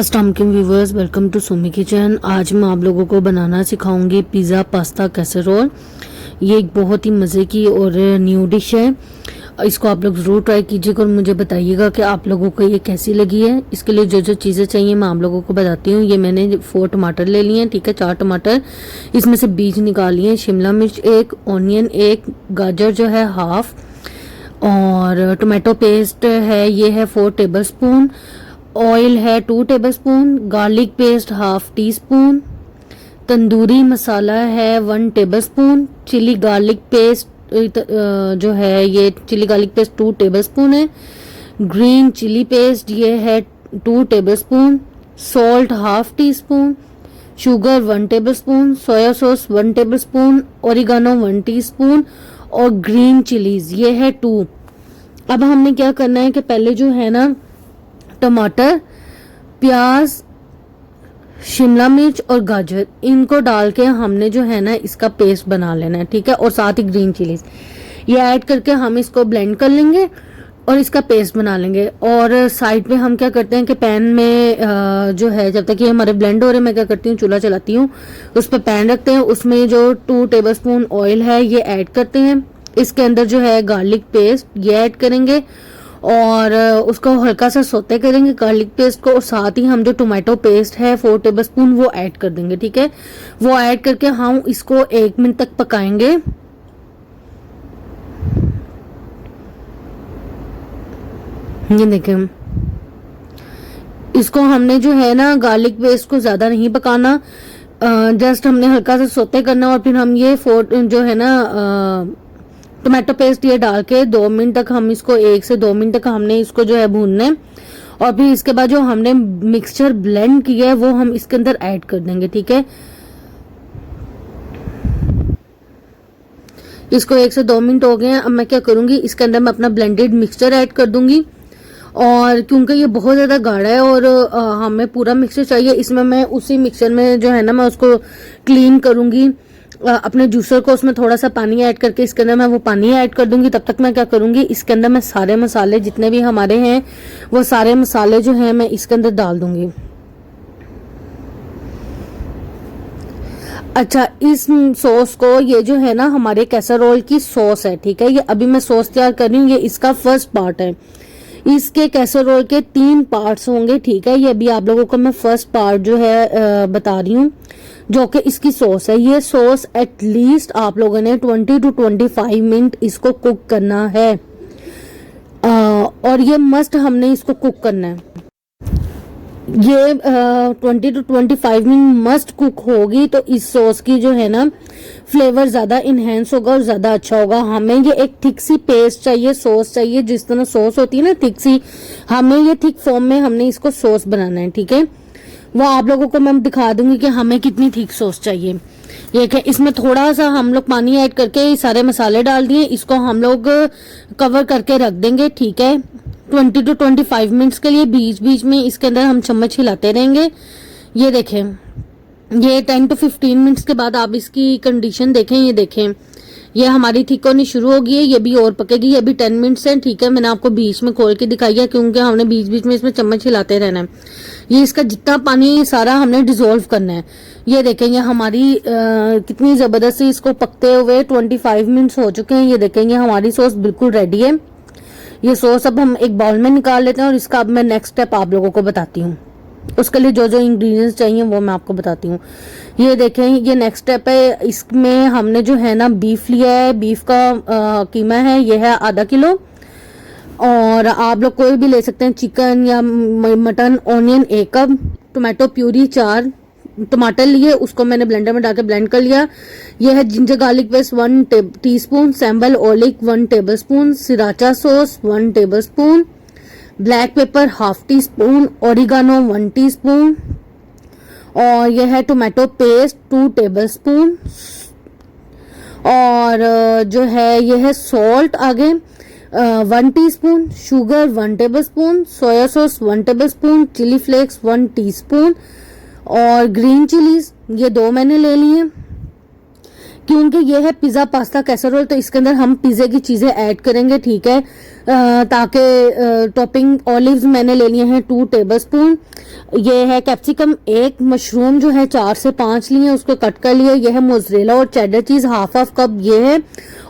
अस्सलाम वालेकुम viewers, welcome to Sumi kitchen. आज मैं आप लोगों को बनाना सिखाऊंगी पिज़्ज़ा पास्ता कैसेरोल। ये एक बहुत ही मज़े की और न्यू डिश है। इसको आप लोग ज़रूर ट्राई कीजिएगा और मुझे बताइएगा कि आप लोगों को ये कैसी लगी है। इसके लिए जो जो चीज़ें चाहिए मैं आप लोगों को बताती हूँ। ये मैंने 4 टमाटर ले लिए हैं, ठीक है, 4 टमाटर, इसमें से बीज निकाल लिए, शिमला मिर्च 1, ऑनियन 1, गाजर जो है हाफ, और टोमेटो पेस्ट है ये है 4 टेबल स्पून, ऑयल है 2 tablespoon, garlic paste half teaspoon, tandoori masala है 1 टेबलस्पून, चिली गार्लिक पेस्ट जो है ये चिली गार्लिक पेस्ट 2 टेबलस्पून है, ग्रीन चिली पेस्ट ये है 2 tablespoon, salt half teaspoon, sugar 1 tablespoon, soya sauce 1 tablespoon, oregano 1 teaspoon और green chillies ये है 2। अब हमने क्या करना है कि पहले जो है ना टमाटर, प्याज, शिमला मिर्च और गाजर, इनको डाल के हमने जो है ना इसका पेस्ट बना लेना है, ठीक है, और साथ ही ग्रीन चिलीज ये ऐड करके हम इसको ब्लेंड कर लेंगे और इसका पेस्ट बना लेंगे। और साइड पे हम क्या करते हैं कि पैन में जो है जब तक ये हमारे ब्लेंड हो रहे, मैं क्या करती हूँ चूल्हा चलाती हूँ, उस पर पैन रखते हैं, उसमें जो 2 टेबलस्पून ऑयल है ये ऐड करते हैं, इसके अंदर जो है गार्लिक पेस्ट ये ऐड करेंगे और उसको हल्का सा सोते करेंगे गार्लिक पेस्ट को, और साथ ही हम जो टोमेटो पेस्ट है 4 टेबलस्पून वो ऐड कर देंगे, ठीक है। वो ऐड करके हम इसको 1 मिनट तक पकाएंगे। ये देखें, इसको हमने जो है ना गार्लिक पेस्ट को ज्यादा नहीं पकाना, जस्ट हमने हल्का सा सोते करना और फिर हम ये जो है ना टोमेटो पेस्ट ये डाल के 2 मिनट तक हम इसको 1 से 2 मिनट तक हमने इसको जो है भूनना है। और फिर इसके बाद जो हमने मिक्सचर ब्लेंड किया है वो हम इसके अंदर ऐड कर देंगे, ठीक है। इसको 1 से 2 मिनट हो गए हैं। अब मैं क्या करूंगी, इसके अंदर मैं अपना ब्लेंडेड मिक्सचर ऐड कर दूंगी, और क्योंकि ये बहुत ज्यादा गाढ़ा है और हमें पूरा मिक्सचर चाहिए, इसमें मैं उसी मिक्सचर में जो है ना मैं उसको क्लीन करूंगी, अपने जूसर को उसमें थोड़ा सा पानी ऐड करके इसके अंदर मैं वो पानी ऐड कर दूंगी। तब तक मैं क्या करूंगी, इसके अंदर मैं सारे मसाले जितने भी हमारे हैं वो सारे मसाले जो हैं मैं इसके अंदर डाल दूंगी। अच्छा, इस सॉस को, ये जो है ना हमारे कैसरोल की सॉस है, ठीक है, ये अभी मैं सॉस तैयार कर रही हूँ, ये इसका फर्स्ट पार्ट है। इसके कैसरोल के 3 पार्ट्स होंगे, ठीक है। ये अभी आप लोगों को मैं फर्स्ट पार्ट जो है बता रही हूँ, जो कि इसकी सॉस है। ये सॉस एटलीस्ट आप लोगों ने 20 to 25 मिनट इसको कुक करना है, और ये मस्ट हमने इसको कुक करना है। ये 20 to 25 मिनट मस्ट कुक होगी, तो इस सॉस की जो है ना फ्लेवर ज्यादा इनहेंस होगा और ज्यादा अच्छा होगा। हमें ये एक थिक सी पेस्ट चाहिए, सॉस चाहिए, जिस तरह सॉस होती है ना थिक सी, हमें ये थिक फॉर्म में हमने इसको सॉस बनाना है, ठीक है। वो आप लोगों को मैं दिखा दूंगी कि हमें कितनी थिक सॉस चाहिए। ये कि इसमें थोड़ा सा हम लोग पानी ऐड करके सारे मसाले डाल दिए, इसको हम लोग कवर करके रख देंगे, ठीक है, 20 to 25 मिनट्स के लिए। बीच बीच में इसके अंदर हम चम्मच हिलाते रहेंगे। ये देखें, ये 10 to 15 मिनट्स के बाद आप इसकी कंडीशन देखें, ये देखें ये हमारी थिक होनी शुरू हो गई है, ये भी और पकेगी। ये अभी 10 मिनट्स है, ठीक है, मैंने आपको बीच में खोल के दिखाई है क्योंकि हमने बीच बीच में इसमें चम्मच हिलाते रहना है। ये इसका जितना पानी सारा हमने डिसोल्व करना है। ये देखें, ये हमारी कितनी जबरदस्ती इसको पकते हुए 25 मिनट्स हो चुके हैं। ये देखेंगे हमारी सॉस बिल्कुल रेडी है। ये सॉस अब हम एक बाउल में निकाल लेते हैं और इसका अब मैं नेक्स्ट स्टेप आप लोगों को बताती हूँ। उसके लिए जो जो इंग्रेडिएंट्स चाहिए वो मैं आपको बताती हूँ। ये देखें, ये नेक्स्ट स्टेप है। इसमें हमने जो है ना बीफ लिया है, बीफ का कीमा है, ये है आधा किलो, और आप लोग कोई भी ले सकते हैं, चिकन या mutton. Onion 1 cup, tomato puree 4 टमाटर लिए, उसको मैंने ब्लेंडर में डालकर ब्लेंड कर लिया। यह है ginger garlic paste 1 teaspoon, sambal oelek 1 tablespoon, sriracha sauce 1 tablespoon, black pepper half teaspoon, oregano 1 teaspoon, और यह है टोमेटो पेस्ट 2 टेबलस्पून, और जो है यह है सॉल्ट आगे 1 teaspoon, sugar 1 tablespoon, soya sauce 1 tablespoon, chilli flakes 1 teaspoon, और ग्रीन चिलीज ये 2 मैंने ले लिए। क्योंकि ये है पिज्जा पास्ता कैसरोल, तो इसके अंदर हम पिज्जे की चीजें ऐड करेंगे, ठीक है। ताकि टॉपिंग ऑलिव्स मैंने ले लिए हैं 2 टेबलस्पून। ये है कैप्सिकम 1, मशरूम जो है 4 से 5 लिए, उसको कट कर लिए। यह है मोज़रेला और चेडर चीज हाफ कप ये है,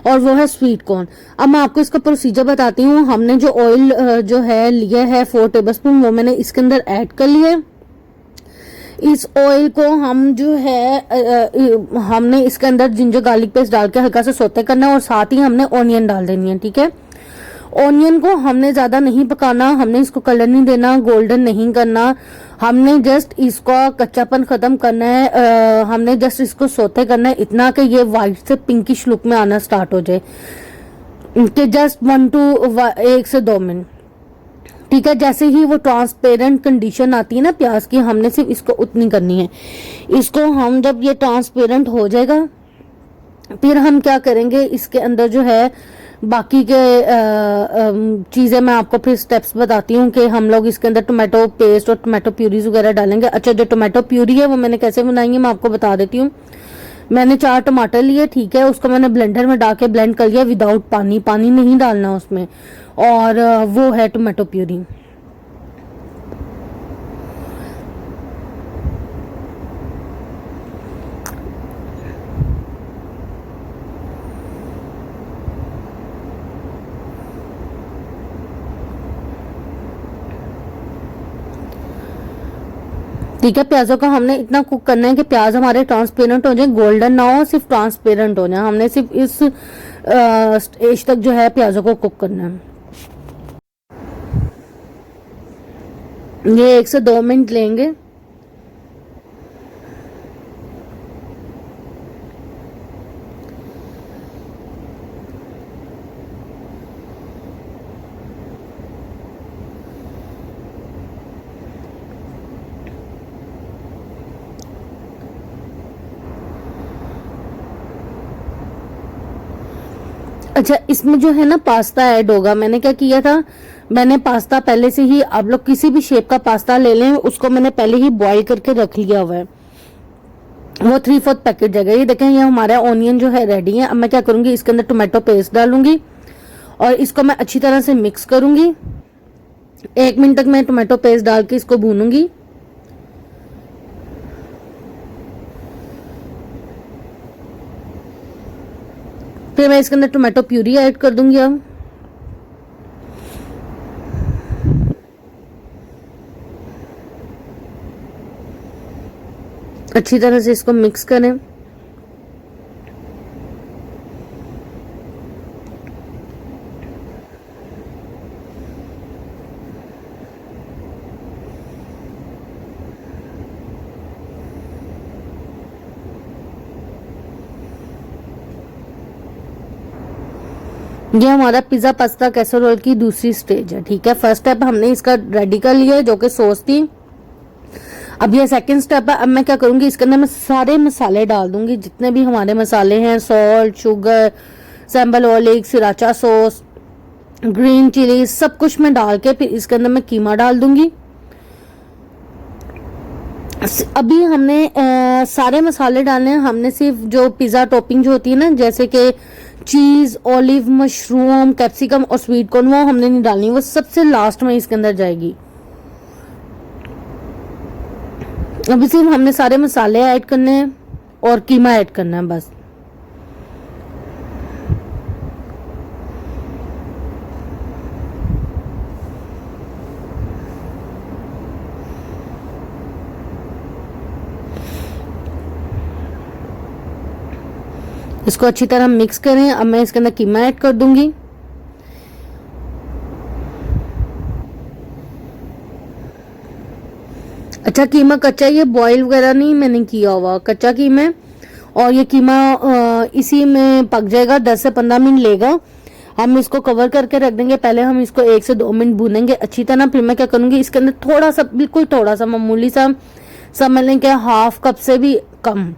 और वो है स्वीट कॉर्न। अब मैं आपको इसका प्रोसीजर बताती हूँ। हमने जो ऑयल जो है लिया है 4 टेबलस्पून, वो मैंने इसके अंदर ऐड कर लिया। इस ऑयल को हम जो है हमने इसके अंदर जिंजर गार्लिक पेस्ट डाल के हल्का सा सौते करना है, और साथ ही हमने ऑनियन डाल देनी है। ठीक है, ऑनियन को हमने ज्यादा नहीं पकाना, हमने इसको कलर नहीं देना, गोल्डन नहीं करना, हमने जस्ट इसका कच्चापन खत्म करना है। हमने जस्ट इसको सौते करना है इतना कि ये व्हाइट से पिंकिश लुक में आना स्टार्ट हो जाए, कि जस्ट 1 से 2 मिनट। ठीक है, जैसे ही वो ट्रांसपेरेंट कंडीशन आती है ना प्याज की, हमने सिर्फ इसको उतनी करनी है। इसको हम जब ये ट्रांसपेरेंट हो जाएगा, फिर हम क्या करेंगे, इसके अंदर जो है बाकी के चीजें मैं आपको फिर स्टेप्स बताती हूँ कि हम लोग इसके अंदर टोमेटो पेस्ट और टोमेटो प्यूरीज वगैरह डालेंगे। अच्छा, जो टोमेटो प्यूरी है वो मैंने कैसे बनाई है मैं आपको बता देती हूँ। मैंने 4 टमाटर लिए, ठीक है, उसको मैंने ब्लेंडर में डाल के ब्लेंड कर लिया विदाउट पानी, पानी नहीं डालना उसमें, और वो है टोमेटो प्यूरी। ठीक है, प्याजों का हमने इतना कुक करना है कि प्याज हमारे ट्रांसपेरेंट हो जाए, गोल्डन ना हो, सिर्फ ट्रांसपेरेंट हो जाए। हमने सिर्फ इस स्टेज तक जो है प्याजों को कुक करना है। ये 1 से 2 मिनट लेंगे। अच्छा, इसमें जो है ना पास्ता ऐड होगा। मैंने क्या किया था, मैंने पास्ता पहले से ही, आप लोग किसी भी शेप का पास्ता ले लें, उसको मैंने पहले ही बॉईल करके रख लिया हुआ है। वो 3/4 पैकेट जगह। ये देखें, ये हमारा ऑनियन जो है रेडी है। अब मैं क्या करूंगी, इसके अंदर टोमेटो पेस्ट डालूंगी और इसको मैं अच्छी तरह से मिक्स करूंगी। 1 मिनट तक मैं टोमेटो पेस्ट डाल के इसको भूनूंगी। फिर मैं इसके अंदर टोमेटो प्यूरी ऐड कर दूंगी। अब अच्छी तरह से इसको मिक्स करें। ये हमारा पिज्जा पास्ता कैसरोल की दूसरी स्टेज है। ठीक है, फर्स्ट स्टेप हमने इसका रेडी कर लिया जो कि सॉस थी। अब ये सेकंड स्टेप है। अब मैं क्या करूंगी, इसके अंदर मैं सारे मसाले डाल दूंगी, जितने भी हमारे मसाले हैं, salt, sugar, sambal oelek, sriracha sauce, green chilli, सब कुछ मैं डाल के फिर इसके अंदर मैं कीमा डाल दूंगी। अभी हमने सारे मसाले डालने हैं। हमने सिर्फ जो पिज्जा टॉपिंग जो होती है ना, जैसे कि चीज, ऑलिव, मशरूम, कैप्सिकम और स्वीट कॉर्न, वो हमने नहीं डालनी, वो सबसे लास्ट में इसके अंदर जाएगी। अभी सिर्फ हमने सारे मसाले ऐड करने हैं और कीमा ऐड करना है बस। इसको अच्छी तरह मिक्स करें। अब मैं इसके अंदर कीमा ऐड कर दूंगी। अच्छा, कीमा कच्चा, ये बॉईल वगैरह नहीं मैंने किया हुआ, कच्चा कीमा है। और ये कीमा इसी में पक जाएगा, 10 से 15 मिनट लेगा। हम इसको कवर करके रख देंगे। पहले हम इसको 1 से 2 मिनट भूनेंगे अच्छी तरह। फिर मैं क्या करूंगी, इसके अंदर थोड़ा सा, बिल्कुल थोड़ा सा, मामूली सा, समझ लें कि 1/2 कप से भी कम,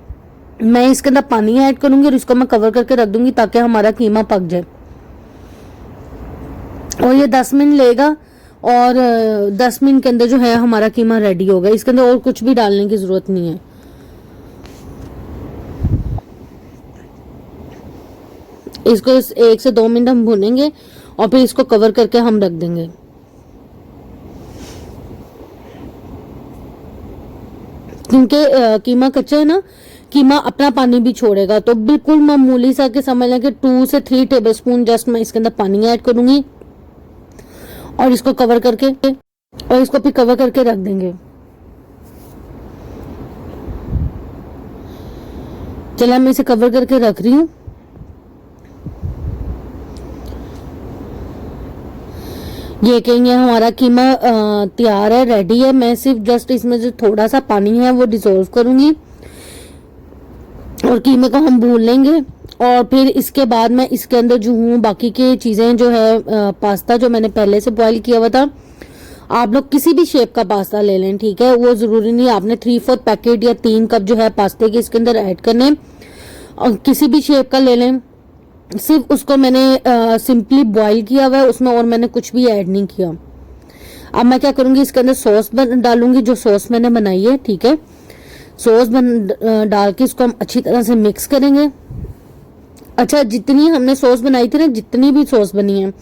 मैं इसके अंदर पानी ऐड करूंगी और इसको मैं कवर करके रख दूंगी ताकि हमारा कीमा पक जाए। और ये 10 मिनट लेगा और 10 मिनट के अंदर जो है हमारा कीमा रेडी होगा। इसके अंदर और कुछ भी डालने की जरूरत नहीं है। इसको 1 से 2 मिनट हम भूनेंगे और फिर इसको कवर करके हम रख देंगे। क्योंकि कीमा कच्चा है ना, कीमा अपना पानी भी छोड़ेगा, तो बिल्कुल मामूली सा के समझ लें कि 2 से 3 टेबलस्पून जस्ट मैं इसके अंदर पानी ऐड करूंगी और इसको कवर करके और इसको फिर कवर करके रख देंगे। चला मैं इसे कवर करके रख रही हूँ। ये कहेंगे हमारा कीमा तैयार है, रेडी है। मैं सिर्फ जस्ट इसमें जो थोड़ा सा पानी है वो डिसॉल्व करूंगी और कीमे को हम भून लेंगे। और फिर इसके बाद मैं इसके अंदर जो हूँ बाकी की चीजें जो है पास्ता जो मैंने पहले से बॉईल किया हुआ था, आप लोग किसी भी शेप का पास्ता ले लें, ठीक है। वो जरूरी नहीं आपने 3/4 पैकेट या 3 कप जो है पास्ते के इसके अंदर ऐड करने, और किसी भी शेप का ले लें। सिर्फ उसको मैंने सिंपली बॉईल किया हुआ है उसमें, और मैंने कुछ भी ऐड नहीं किया। अब मैं क्या करूंगी, इसके अंदर सॉस डालूंगी, जो सॉस मैंने बनाई है, ठीक है। सॉस डाल के इसको हम अच्छी तरह से मिक्स करेंगे। अच्छा, जितनी हमने सॉस बनाई थी ना, जितनी भी सॉस बनी है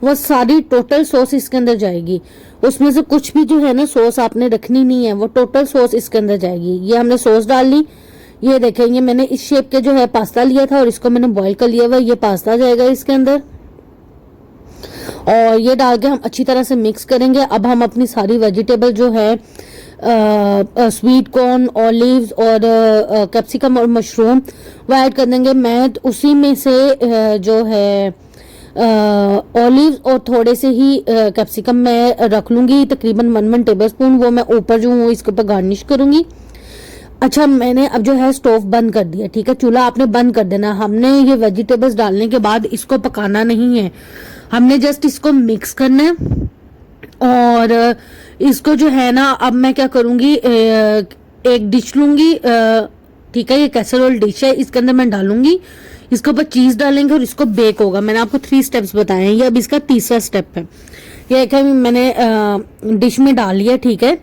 वो सारी टोटल सॉस इसके अंदर जाएगी। उसमें से कुछ भी जो है ना सॉस आपने रखनी नहीं है, वो टोटल सॉस इसके अंदर जाएगी। ये हमने सॉस डाल ली। ये देखेंगे मैंने इस शेप के जो है पास्ता लिया था और इसको मैंने बॉईल कर लिया हुआ। ये पास्ता जाएगा इसके अंदर और ये डाल के हम अच्छी तरह से मिक्स करेंगे। अब हम अपनी सारी वेजिटेबल जो है स्वीट कॉर्न, ऑलिव्स और कैप्सिकम और मशरूम वो ऐड कर देंगे। मैं उसी में से जो है ऑलिव्स और थोड़े से ही कैप्सिकम मैं रख लूंगी, तकरीबन 1 टेबलस्पून। वो मैं ऊपर जो हूँ इसके ऊपर गार्निश करूंगी। अच्छा, मैंने अब जो है स्टोव बंद कर दिया, ठीक है। चूल्हा आपने बंद कर देना। हमने ये वेजिटेबल्स डालने के बाद इसको पकाना नहीं है, हमने जस्ट इसको मिक्स करना है। और इसको जो है ना, अब मैं क्या करूंगी, एक डिश लूंगी, ठीक है। ये कैसरोल डिश है, इसके अंदर मैं डालूंगी, इसके ऊपर चीज डालेंगे और इसको बेक होगा। मैंने आपको 3 स्टेप्स बताए हैं, ये अब इसका तीसरा स्टेप है। ये क्या मैंने डिश में डाल लिया, ठीक है।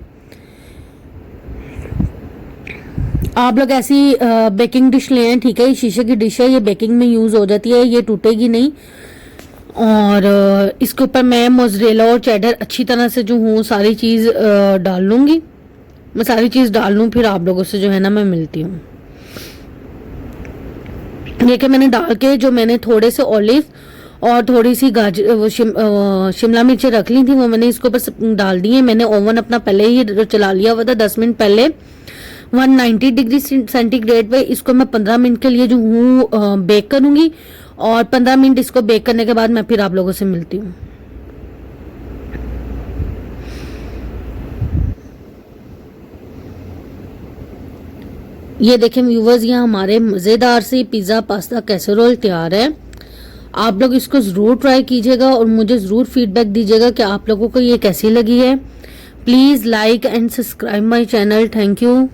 आप लोग ऐसी बेकिंग डिश ले आए, ठीक है। ये शीशे की डिश है, ये बेकिंग में यूज हो जाती है, ये टूटेगी नहीं। और इसके ऊपर मैं मोज़रेला और चेडर अच्छी तरह से जो हूँ सारी चीज डाल लूंगी। मैं सारी चीज डाल लूँ, फिर आप लोगों से जो है ना मैं मिलती हूँ। ये कि मैंने डाल के जो मैंने थोड़े से ऑलिव और थोड़ी सी गाजर शिमला मिर्चें रख ली थी, वो मैंने इसके ऊपर डाल दी है। मैंने ओवन अपना पहले ही चला लिया हुआ था 10 मिनट पहले 190 डिग्री सेंटीग्रेड पे। इसको मैं 15 मिनट के लिए जो हूँ बेक करूंगी और 15 मिनट इसको बेक करने के बाद मैं फिर आप लोगों से मिलती हूँ। ये देखें व्यूवर्स, ये हमारे मज़ेदार से पिज़्ज़ा पास्ता कैसरोल तैयार है। आप लोग इसको ज़रूर ट्राई कीजिएगा और मुझे ज़रूर फीडबैक दीजिएगा कि आप लोगों को ये कैसी लगी है। Please like and subscribe my channel. Thank you.